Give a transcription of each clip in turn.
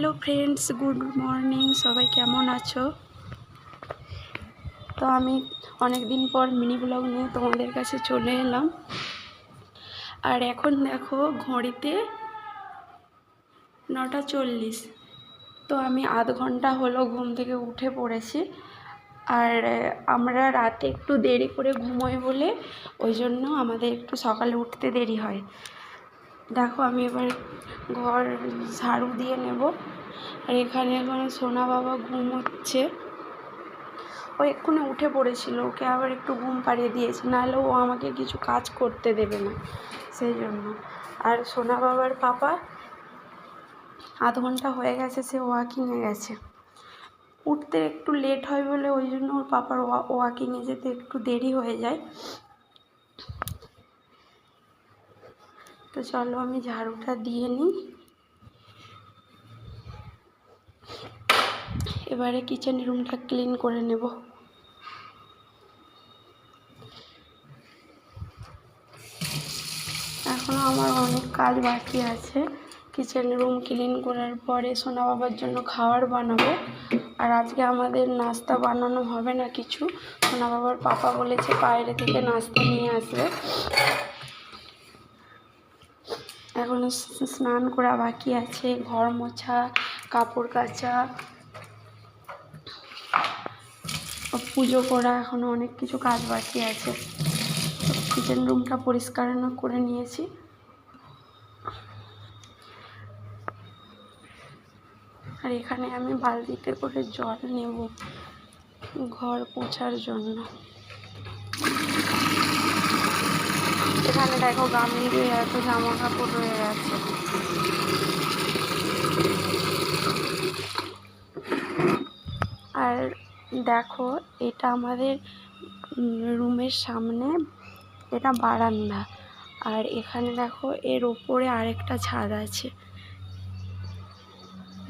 Hello friends, good morning. সবাই কেমন আছো? তো আমি অনেক দিন পর মিনি ব্লগ নিয়ে তোমাদের কাছে চলে এলাম। আর এখন দেখো ঘড়িতে 9:40। তো আমি আধ ঘন্টা হলো ঘুম থেকে উঠে পড়েছি। আর আমরা রাতে একটু দেরি করে ঘুমোই বলে ওই জন্য আমাদের একটু সকালে উঠতে দেরি হয়। দেখো আমি এবার ঘর ঝাড়ু দিয়ে নেব। আর এখানে এখন সোনা বাবা ঘুমোচ্ছে। ও এক্ষুনি উঠে পড়েছিল, ওকে আবার একটু ঘুম পাড়িয়ে দিয়েছি, নাহলে ও আমাকে কিছু কাজ করতে দেবে না, সেই জন্য। আর সোনা বাবার পাপা আধ ঘন্টা হয়ে গেছে, সে ওয়াকিংয়ে গেছে। উঠতে একটু লেট হয় বলে ওই জন্য ওর পাপার ওয়াকিংয়ে যেতে একটু দেরি হয়ে যায়। তো চলো আমি ঝাড়ুটা দিয়ে নিই। এবারে কিচেন রুমটা ক্লিন করে নেব। এখনও আমার অনেক কাজ বাকি আছে। কিচেন রুম ক্লিন করার পরে সোনা বাবার জন্য খাবার বানাবো। আর আজকে আমাদের নাস্তা বানানো হবে না কিছু, সোনা বাবার পাপা বলেছে বাইরে থেকে নাস্তা নিয়ে আসবে। এখনও স্নান করা বাকি আছে, ঘর মোছা, কাপড় কাচা, পুজো করা, এখনও অনেক কিছু কাজ বাকি আছে। কিচেন রুমটা পরিষ্কার করে নিয়েছি। আর এখানে আমি বালতিতে করে জল নেব ঘর পোছার জন্য। এখানে দেখো গামলিতে এত জামা কাপড় রয়ে গেছে। আর দেখো এটা আমাদের রুমের সামনে, এটা বারান্দা। আর এখানে দেখো এর ওপরে আরেকটা ছাদ আছে।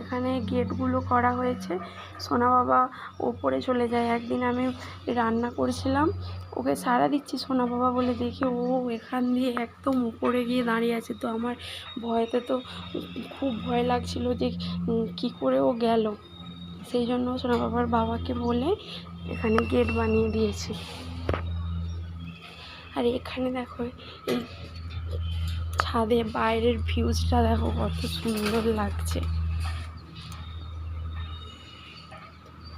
এখানে গেটগুলো করা হয়েছে। সোনা বাবা ওপরে চলে যায়। একদিন আমি রান্না করছিলাম, ওকে সাড়া দিচ্ছি সোনা বাবা বলে, দেখি ও এখান দিয়ে একদম উপরে গিয়ে দাঁড়িয়ে আছে। তো আমার ভয়তে তো খুব ভয় লাগছিল যে কী করে ও গেল। সেই জন্য সোনা বাবার বাবাকে বলে এখানে গেট বানিয়ে দিয়েছি। আর এখানে দেখো এই ছাদে বাইরের ভিউজটা দেখো কত সুন্দর লাগছে।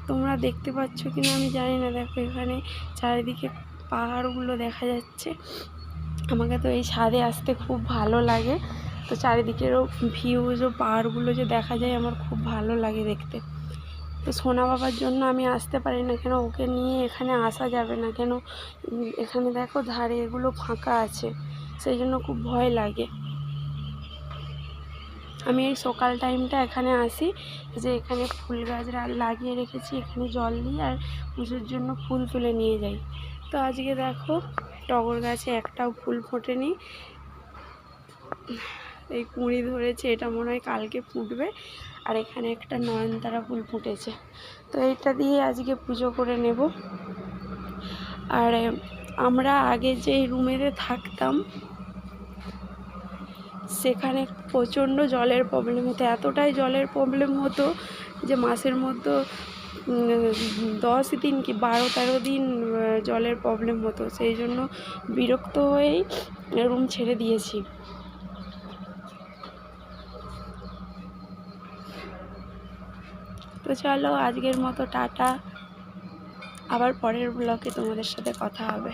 তোমরা দেখতে পাচ্ছ কিনা আমি জানি না। দেখো এখানে চারিদিকে পাহাড়গুলো দেখা যাচ্ছে। আমাকে তো এই ছাদে আসতে খুব ভালো লাগে। তো চারিদিকেরও ভিউজ ও পাহাড়গুলো যে দেখা যায় আমার খুব ভালো লাগে দেখতে। তো সোনা বাবার জন্য আমি আসতে পারি না, কেন ওকে নিয়ে এখানে আসা যাবে না, কেন এখানে দেখো ধারে এগুলো ফাঁকা আছে, সেই জন্য খুব ভয় লাগে। আমি এই সকাল টাইমটা এখানে আসি, যে এখানে ফুল গাছ লাগিয়ে রেখেছি, এখানে জল দিই আর পুজোর জন্য ফুল তুলে নিয়ে যাই। তো আজকে দেখো টগর গাছে একটাও ফুল ফোটেনি, এই কুঁড়ি ধরেছে, এটা মনে হয় কালকে ফুটবে। আর এখানে একটা নয়নতারা ফুল ফুটেছে। তো এইটা দিয়ে আজকে পুজো করে নেব। আর আমরা আগে যে রুমেতে থাকতাম সেখানে প্রচণ্ড জলের প্রবলেম হতো, এতটাই জলের প্রবলেম হতো যে মাসের মধ্যে 10 দিন কি 12-13 দিন জলের প্রবলেম হতো। সেই জন্য বিরক্ত হয়েই রুম ছেড়ে দিয়েছি। তো চলো আজকের মতো টাটা, আবার পরের ব্লগে তোমাদের সাথে কথা হবে।